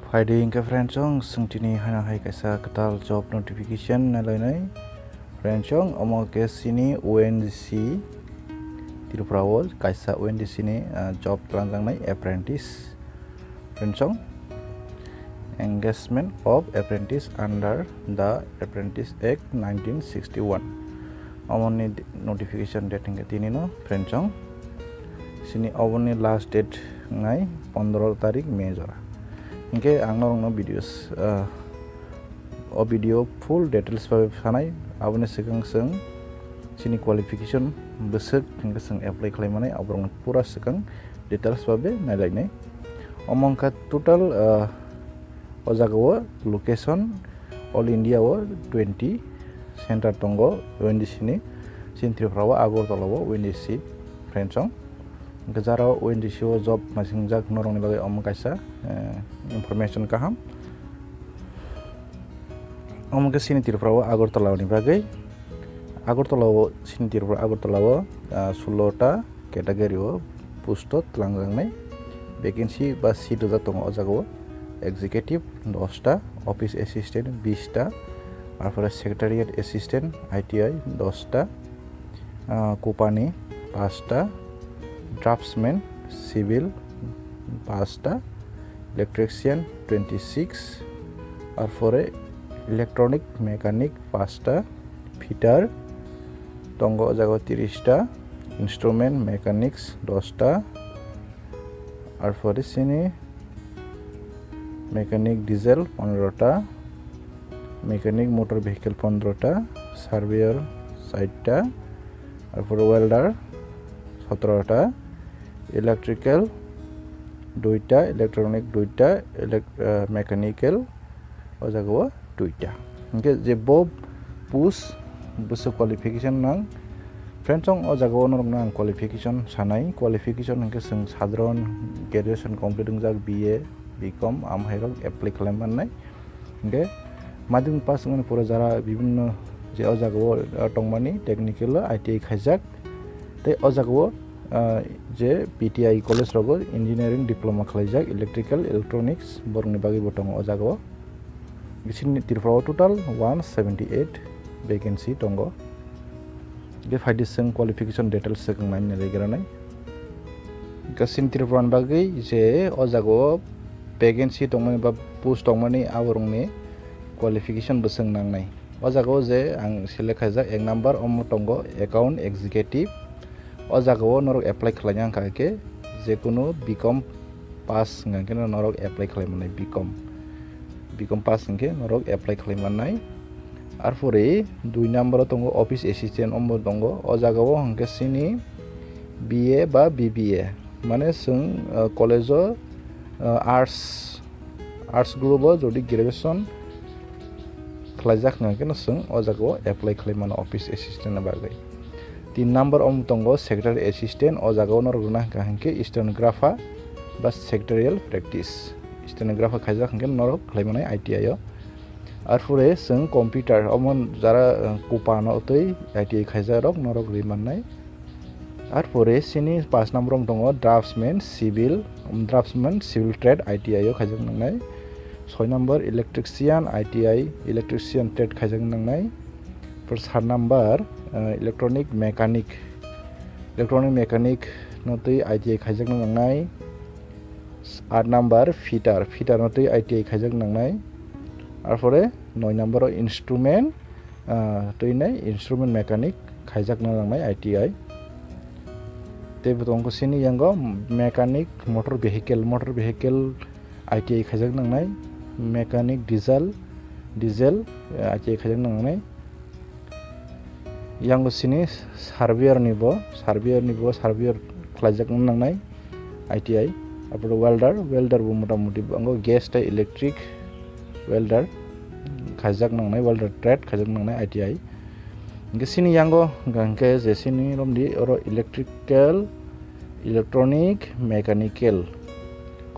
Friday ingka friendsong sengtini hana hai kaisa ketal job notification nalainai friendsong omo sini ONGC Tripura kaisa ONGC ni job telanjangnai apprentice friendsong engagement of apprentice under the Apprentice Act 1961 omoni notification date ingka tini no friendsong sini omoni last date ngai 15 tarik Mei jora ingke angno videos video full details pabe sanai abone sekang seng sini qualification besek ingke seng apply khlaimanai abrong pura sekang details pabe nalainai omongka total o jago location all India o 20 center tongo ONGC ni sin Tripura Agartala o ONGC friendsong Gejara ONGC o job masingjak norong ni bagai om kaisa information kaham om ke sini Tripura Agartala ni bagai Agartala o sini Tripura Agartala o 16 category o posto telanjangnai vacancy ba seat tongo o jago executive 10 office assistant 20 তারপরে secretariat assistant ITI 10 কোপানি 5 draftsman civil 5 electrician 26 তারপরে electronic mechanic 5 fitter tongo jago 30 instrument mechanics 10 তারপরে sini mechanic diesel 15 mechanic motor vehicle 15 surveyor 60 তারপরে welder 17টা electrical 2টা electronic 2টা mechanical o jago 2টা ingke je bob pus busu qualification nang friendsong o jago norong nang qualification sanai qualification ingke seng sadron graduation complete jak BA BCom am hairok apply khlaimanai ingke madhyamik pass ngani pore jara bibhinno je o jago tongmani technical ITI khaijak tei o jago je PTI college rogo engineering diploma khlaijak electrical electronics borni bagi botong o jago sini Tripura total 178 vacancy tongo ge faidiseng qualification details sekang nai nelegeranai gasin Tripura bagi je o jago vacancy tongmani ba post tongmani aborongni qualification beseng nangnai o jago je ang select khaijak 1 number omo tongo account executive o jago norok apply khlainang kake je kuno BCom pass ngake norok apply khlaimanai BCom pass ngke norok apply khlaimanai arpore 2 number tongo office assistant omo tongo o jago ngke sini BA ba BBA mane sung college arts group o jodi graduation khlaijak ngake sung o jago apply khlaimana office assistant na bagai 3 number om tongo secretary assistant o jago norok na hangke stenographer ba secretarial practice stenographer khaijak hangke norok khlaimanai ITI o arpore sung computer omon jara kupano tei ITI khaijak rok norok rimanai arpore sini 5 number om tongo draftsman civil trade ITI o khaijak nangnai 6 number electrician ITI electrician trade khaijak nangnai per 7 number electronic mechanic notoi ITI khaijak nangnai 8 number fitter notoi ITI khaijak nangnai arpore 9 number instrument toinai instrument mechanic khaijak nangnai ITI tebo tongko sini yango mechanic motor vehicle ITI khaijak nangnai mechanic diesel ITI khaijak nangnai yango sini surveyor khlaijak nangnai ITI apro welder bo motamuti bango gas ta electric welder khaijak nangnai welder trade khaijak nangnai ITI ingke sini yango gangke je sini romdi oro electrical electronic mechanical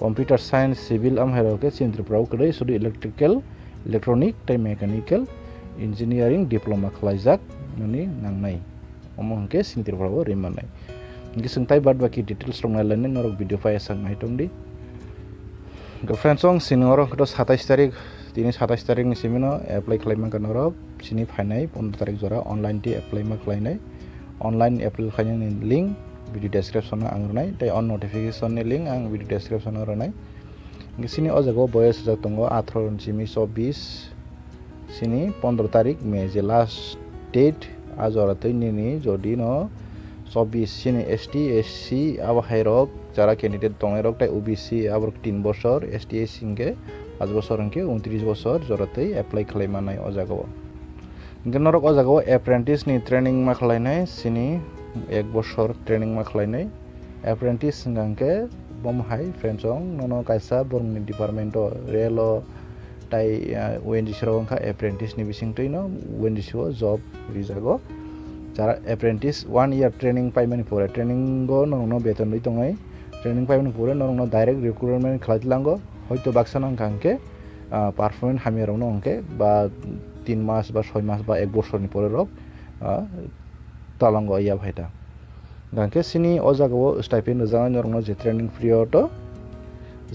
computer science civil am heroke sin Tripura kdai sudu electrical electronic tai mechanical engineering diploma khlaijak nani nangnai omong ke sin Tripura rimanai ingke sengtai bad baki details rong nalainai norok video file sang nai tongdi friends सिनी नरक 27 तारिख दिनै 27 तारिखनि सिमिनो apply खालामनांगोन नरक सिनि फाइनाय 15 तारिख जरा online T apply मा खालायनाय अनलाइन एप्लाइ खालायनायनि लिंक भिडिअ डेस्क्रिप्शन आं होनाय ताइ अन नोटिफिकेशन नि लिंक आं भिडिअ डेस्क्रिप्शन होनाय सिनि अजागो बयस जाक दङ 18 सिमि 24 सिनि 15 तारिख मे जे लास्ट डेट आजरा तैनि जदि न 24 सिनि एसटी एससी आबा हायरक যারা ক্যান্ডিডেট দংরক তাই ওবিসি আবার 3 বছর এসটি এসসি কে 5 বছর কে 29 বছর জরাতেই অ্যাপ্লাই খালাইমানাय অজাগাव গনরক অজাগাव অ্যাপ্রেন্টিস নি ট্রেনিং मा খালাইনাय সিনি 1 বছর ট্রেনিং मा খালাইনাय অ্যাপ্রেন্টিস গাंके বমহাই ফ্রেন্সং নন কাইসা বরংনি ডিপার্টমেন্ট রেল তাই ওএনজিসি রংখা অ্যাপ্রেন্টিস নি বিসিংতৈ ন ওএনজিসি জব রিজাগো যারা অ্যাপ্রেন্টিস 1 ইয়ার ট্রেনিং পাইমানি পরে ট্রেনিং গো নন বেতন লই দङै ट्रेनिंग पाइबन पूरे नरंग डायरेक्ट रिक्रुटमेंट खालायलांगो हयतो बाक्सानां कांके पारफॉर्मेंस हामियारावनो अंके बा 3 मास बा 6 मास बा 1 बছরनि परे रक तालांगो या भाइटा गांके सिनि अजागाव स्टाइपेन्ड जानाय नरंग जे ट्रेनिंग पिरियड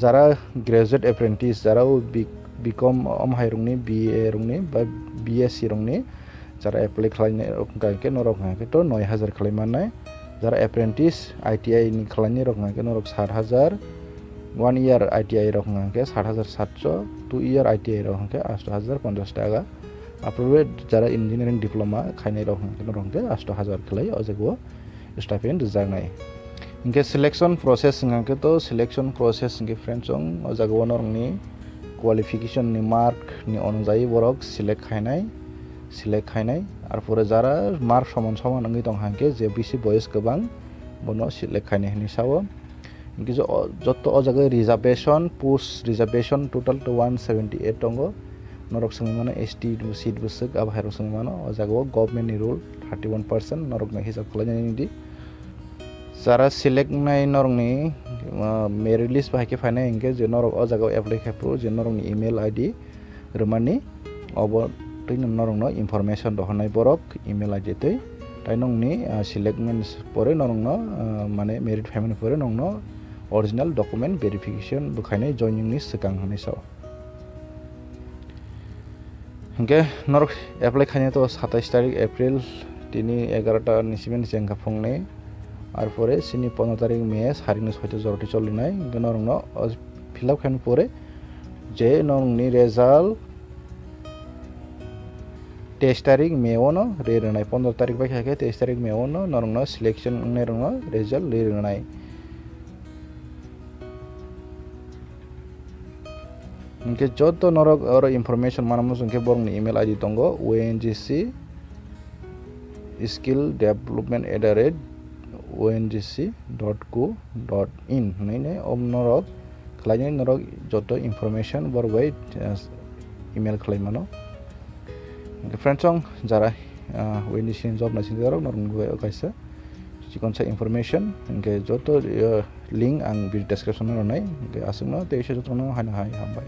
যারা গ্রাজুয়েট অ্যাপ্রেন্টিস যারা বিকম অমहायरंनि বিএ रंनि बा বিএসসি रंनि যারা एप्लाइ खालायनाय गांके नरक गांके तो 9000 खालायमानाय যারা অ্যাপ্রেন্টিস আইটিআই নি খালানি রকমাকে নরক 60000 1 ইয়ার আইটিআই রকমাকে 60700 2 ইয়ার আইটিআই রকমাকে 8050 টাকা আপরবে যারা ইঞ্জিনিয়ারিং ডিপ্লোমা খাইনাই রকমাকে নরককে 8000 খালাই অজাগো স্টাইপেন্ড জানাই ইনকে সিলেকশন প্রসেস গাंके তো সিলেকশন প্রসেস ইনকে ফ্রেন্ডসং অজাগো নরংনি কোয়ালিফিকেশন নি মার্ক নি অনুযায়ী বরক সিলেক্ট খাইনাय আর পরে যারা মার্ক সমান সমান নङै दं हांके जे बिसि बयस गोबां बनो सिलेक्ट खायनाय हनि सावो इनके जत्तो अजागो रिजार्वेशन पोस्ट रिजार्वेशन टोटल तो 178 दङ नरक संगै माने एसटी सीट बसक अब हायरो संगै माने अजागो गभर्नमेन्ट नि रुल 31% नरक ना हिसाब खालायनाय दि যারা সিলেক্ট नाय नरंनि मेरिट लिस्ट बाहायके फायनाय इनके जे नरक अजागो एप्लाइ खायप्रो जे नरंनि इमेल आईडी रमानि अब तै नरंनो इनफरमेशन दहनाय बरक इमेल आईडी तै ताइ नंनि सिलेक्टमेन्ट परे नरंनो माने मेरिट फायमानि परे नंनो ओरिजिनल डकुमेन्ट भेरिफिकेशन बखायनाय जॉइनिंग नि सिगां होनाय साव हंके नरक एप्लाइ खायनाय तो 27 तारिख एप्रिल तिनि 11टा निसिमेन जेंगा फंनै আর পরে সিনি 15 তারিখ মে 6:30 জরটি চলিনাय নরংनो फिलआप खायनो परे जे नरंनि रेजाल्ट 23 तारिख मेओनो रेरनाय 15 तारिख बाय खाके 23 तारिख मेओनो नरंनो सिलेक्शन नेरंनो रिजल्ट रेरनाय इनके जत नरक और इनफरमेशन मानमो संके बरंनि इमेल आईडी दंगो ONGC skill development @ongc.co.in नैने ओम नरक खलायनाय नरक जत इनफरमेशन बरबाय इमेल खलायमानो फ्रेंड्सं যারা ওএনজিসি जब नासिन जारो नरंगो गायसा जिकोनसा इनफरमेशन इनके जत लिंक आं भिडिअ डेस्क्रिप्शन होनाय इनके आसुनो तेइसे जतनो हाय हामबाय